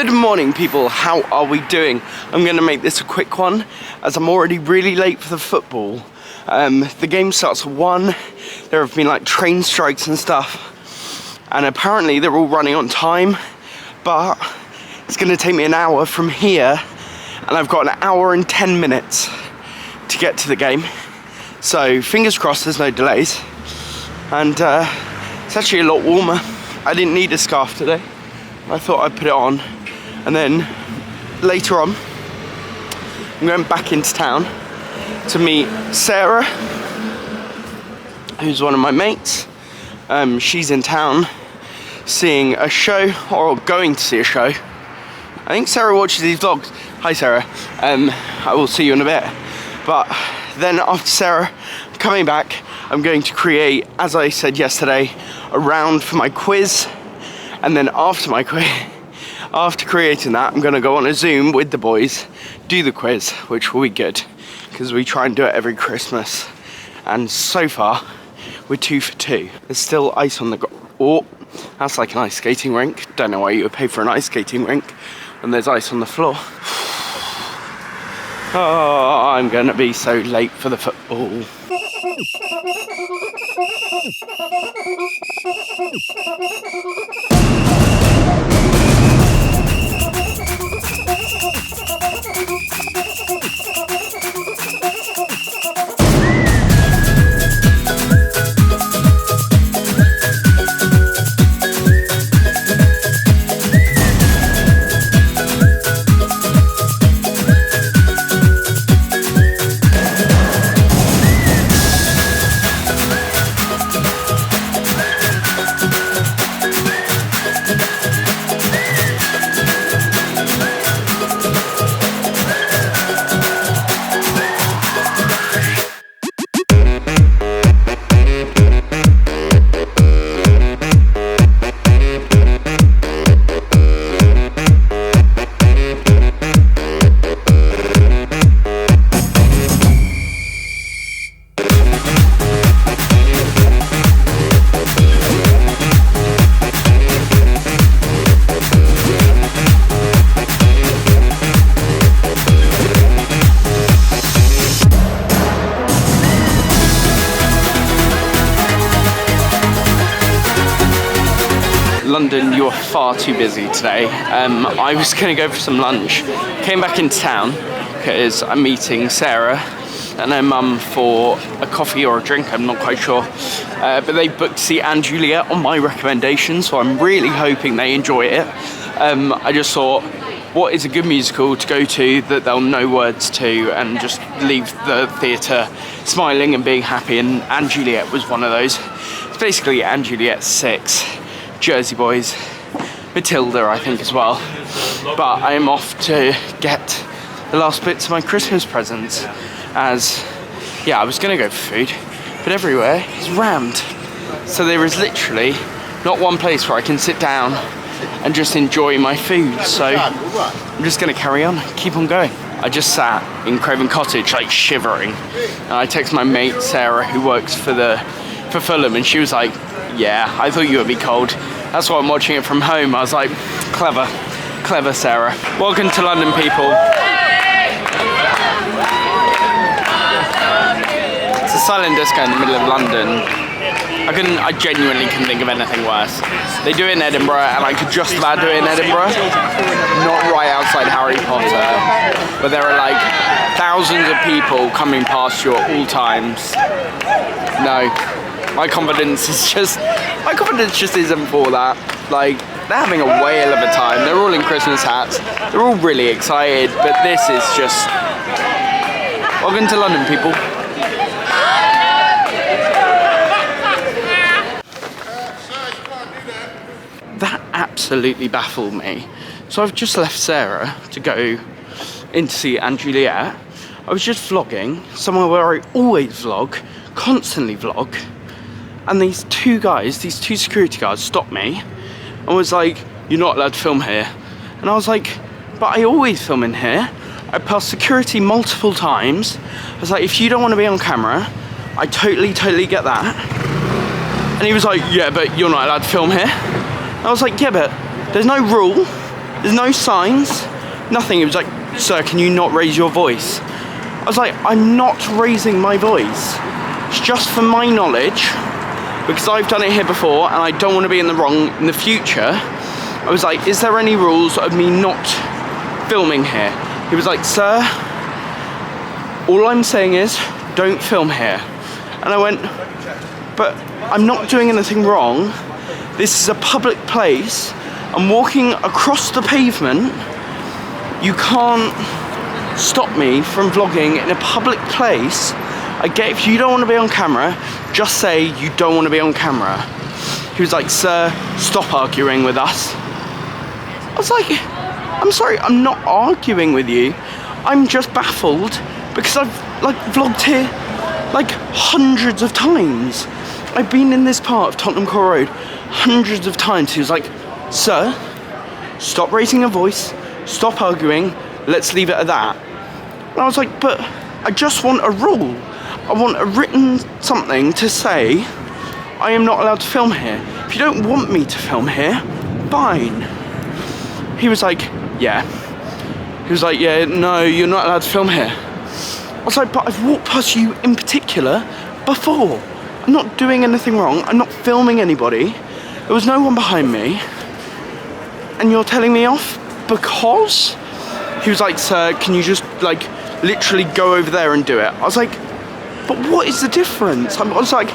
Good morning, people. How are we doing? I'm going to make this a quick one as I'm already really late for the football. The game starts at 1. There have been like train strikes and stuff, and apparently they're all running on time, but it's going to take me an hour from here, and I've got an hour and 10 minutes to get to the game. So fingers crossed there's no delays. And it's actually a lot warmer. I didn't need a scarf today. I thought I'd put it on, and then later on I'm going back into town to meet Sarah, who's one of my mates. She's in town seeing a show, or going to see a show. I think Sarah watches these vlogs. Hi Sarah. I will see you in a bit. But then after Sarah, I'm coming back. I'm going to create, as I said yesterday, a round for my quiz. And then after my quiz, after creating that, I'm going to go on a Zoom with the boys, do the quiz, which will be good, because we try and do it every Christmas. And so far, we're 2 for 2. There's still ice on the oh, that's like an ice skating rink. Don't know why you would pay for an ice skating rink when there's ice on the floor. Oh, I'm going to be so late for the football. London, you are far too busy today. I was going to go for some lunch. Came back into town because I'm meeting Sarah and her mum for a coffee or a drink, I'm not quite sure. But they booked to see Anne Juliet on my recommendation, so I'm really hoping they enjoy it. I just thought, what is a good musical to go to that they'll know words to and just leave the theatre smiling and being happy, and Anne Juliet was one of those. It's basically Anne Juliet 6. Jersey Boys, Matilda I think as well. But I am off to get the last bits of my Christmas presents, as yeah, I was gonna go for food, but everywhere is rammed. So there is literally not one place where I can sit down and just enjoy my food. So I'm just gonna carry on, keep on going. I just sat in Craven cottage like shivering, and I texted my mate Sarah, who works for Fulham, and she was like, yeah, I thought you would be cold. That's why I'm watching it from home. I was like, clever Sarah. Welcome to London, people. It's a silent disco in the middle of London. I genuinely couldn't think of anything worse. They do it in Edinburgh, and I could just about do it in Edinburgh. Not right outside Harry Potter, but there are like thousands of people coming past you at all times. No. My confidence just isn't for that. Like, they're having a whale of a time. They're all in Christmas hats. They're all really excited, but this is just... Welcome to London, people. That absolutely baffled me. So I've just left Sarah to go in to see Anne Juliet. I was just vlogging, somewhere where I always vlog, constantly vlog. And these two security guards stopped me and was like, you're not allowed to film here. And I was like, but I always film in here. I passed security multiple times. I was like, if you don't want to be on camera, I totally get that. And he was like, yeah, but you're not allowed to film here. And I was like, yeah, but there's no rule There's no signs, nothing. It was like, sir, can you not raise your voice? I was like, I'm not raising my voice. It's just for my knowledge, because I've done it here before and I don't want to be in the wrong in the future. I was like, is there any rules of me not filming here? He was like, sir, all I'm saying is don't film here. And I went, but I'm not doing anything wrong. This is a public place. I'm walking across the pavement. You can't stop me from vlogging in a public place. I get if you don't want to be on camera, just say you don't want to be on camera. He was like, sir, stop arguing with us. I was like, I'm sorry, I'm not arguing with you. I'm just baffled because I've like vlogged here like hundreds of times. I've been in this part of Tottenham Court Road hundreds of times. He was like, sir, stop raising your voice, stop arguing, let's leave it at that. And I was like, but I just want a rule. I want a written something to say I am not allowed to film here. If you don't want me to film here, fine. He was like, yeah. He was like, yeah, no, you're not allowed to film here. I was like, but I've walked past you in particular before. I'm not doing anything wrong. I'm not filming anybody. There was no one behind me. And you're telling me off because? He was like, sir, can you just like literally go over there and do it? I was like, but what is the difference? I was like,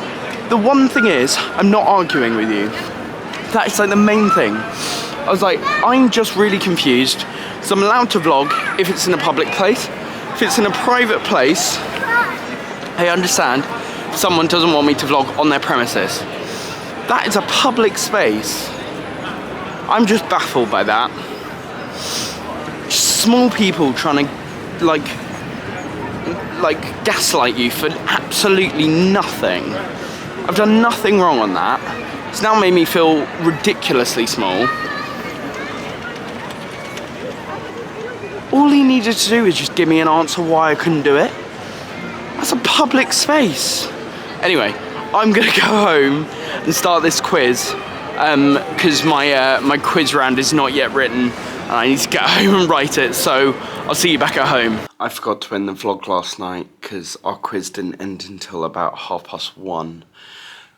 the one thing is, I'm not arguing with you. That is like the main thing. I was like, I'm just really confused. So I'm allowed to vlog if it's in a public place. If it's in a private place, I understand someone doesn't want me to vlog on their premises. That is a public space. I'm just baffled by that. Small people trying to like gaslight you for absolutely nothing. I've done nothing wrong on that. It's now made me feel ridiculously small. All he needed to do was just give me an answer why I couldn't do it. That's a public space. Anyway, I'm gonna go home and start this quiz because my quiz round is not yet written and I need to get home and write it, so I'll see you back at home. I forgot to end the vlog last night because our quiz didn't end until about 1:30.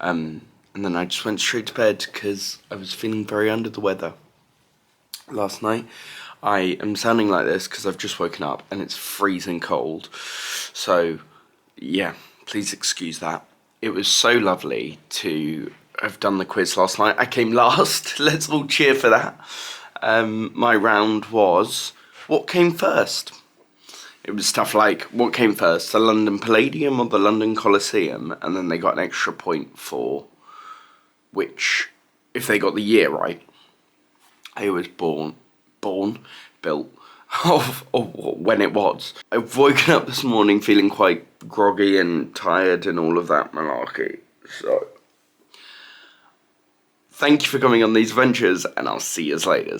And then I just went straight to bed because I was feeling very under the weather last night. I am sounding like this because I've just woken up and it's freezing cold. So, yeah, please excuse that. It was so lovely to have done the quiz last night. I came last. Let's all cheer for that. My round was, what came first? It was stuff like, what came first, the London Palladium or the London Coliseum? And then they got an extra point for which, if they got the year right, I was built, or when it was. I've woken up this morning feeling quite groggy and tired and all of that malarkey. So, thank you for coming on these adventures and I'll see you later.